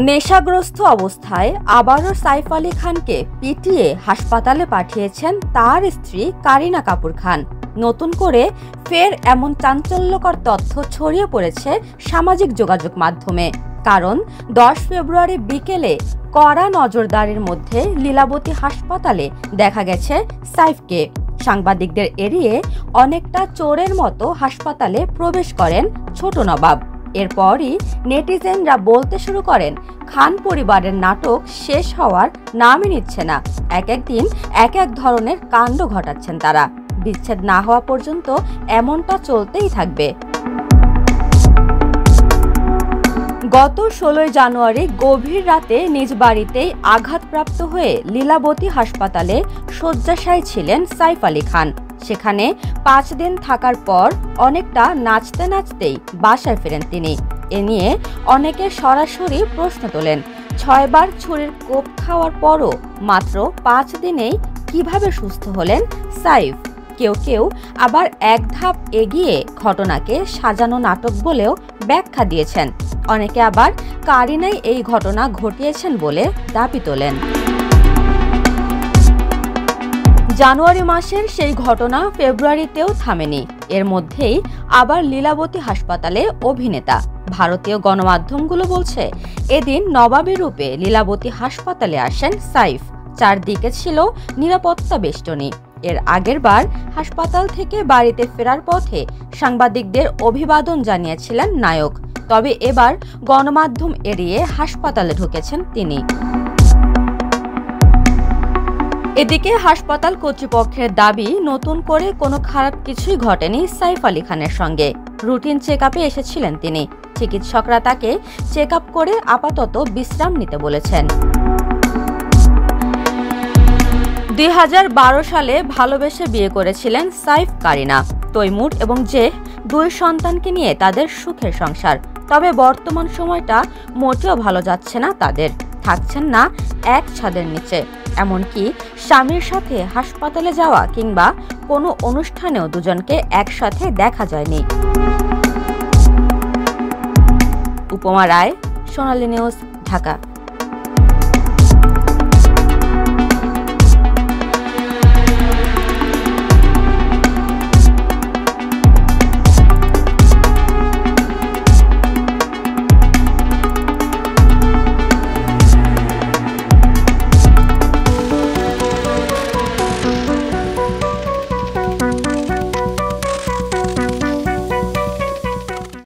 নেশাগ্রস্ত অবস্থায় আবারও সাইফ আলী খানকে পিটিয়ে হাসপাতালে পাঠিয়েছেন তার স্ত্রী কারিনা কাপুর খান। নতুন করে ফের এমন চাঞ্চল্যকর তথ্য ছড়িয়ে পড়েছে সামাজিক যোগাযোগ মাধ্যমে। কারণ 10 ফেব্রুয়ারি বিকেলে কড়া নজরদারির মধ্যে লীলাবতী হাসপাতালে দেখা গেছে সাইফকে। সাংবাদিকদের এড়িয়ে অনেকটা চোরের মতো হাসপাতালে প্রবেশ করেন ছোট নবাব। এরপরই নেটিজেনরা বলতে শুরু করেন, খান পরিবারের নাটক শেষ হওয়ার নামই নিচ্ছে না। একদিন এক ধরনের কাণ্ড ঘটাচ্ছেন তারা। বিচ্ছেদ না হওয়া পর্যন্ত এমনটা চলতেই থাকবে। গত 16 জানুয়ারি গভীর রাতে নিজ বাড়িতেই আঘাতপ্রাপ্ত হয়ে লীলাবতী হাসপাতালে শয্যাশায়ী ছিলেন সাইফ আলী খান। সেখানে 5 দিন থাকার পর অনেকটা নাচতে নাচতেই বাসায় ফেরেন তিনি। এ নিয়ে অনেকে সরাসরি প্রশ্ন তোলেন, 6 বার ছুরির কোপ খাওয়ার পরও মাত্র 5 দিনেই কিভাবে সুস্থ হলেন সাইফ? কেউ কেউ আবার এক ধাপ এগিয়ে ঘটনাকে সাজানো নাটক বলেও ব্যাখ্যা দিয়েছেন। অনেকে আবার কারিনাই এই ঘটনা ঘটিয়েছেন বলে দাবি তোলেন। জানুয়ারি মাসের সেই ঘটনা ফেব্রুয়ারিতেও থামেনি। এর মধ্যেই আবার লীলাবতী হাসপাতালে অভিনেতা। ভারতীয় গণমাধ্যমগুলো বলছে, এদিন নবাবী রূপে লীলাবতী হাসপাতালে আসেন সাইফ। চারদিকে ছিল নিরাপত্তা বেষ্টনী। এর আগের বার হাসপাতাল থেকে বাড়িতে ফেরার পথে সাংবাদিকদের অভিবাদন জানিয়েছিলেন নায়ক। তবে এবার গণমাধ্যম এড়িয়ে হাসপাতালে ঢুকেছেন তিনি। এদিকে হাসপাতাল কর্তৃপক্ষের দাবি, নতুন করে কোনো খারাপ কিছুই ঘটেনি সাইফ আলী খানের সঙ্গে। রুটিন চেকআপে এসেছিলেন তিনি। চিকিৎসকরা তাকে চেকআপ করে আপাতত বিশ্রাম নিতে বলেছেন। 2012 সালে ভালোবেসে বিয়ে করেছিলেন সাইফ কারিনা। তৈমুর এবং জেহ 2 সন্তানকে নিয়ে তাদের সুখের সংসার। তবে বর্তমান সময়টা মোটেও ভালো যাচ্ছে না তাদের। থাকছেন না এক ছাদের নিচে। এমনকি স্বামীর সাথে হাসপাতালে যাওয়া কিংবা কোনো অনুষ্ঠানেও দুজনকে একসাথে দেখা যায়নি। উপমা রায়, সোনালী নিউজ, ঢাকা।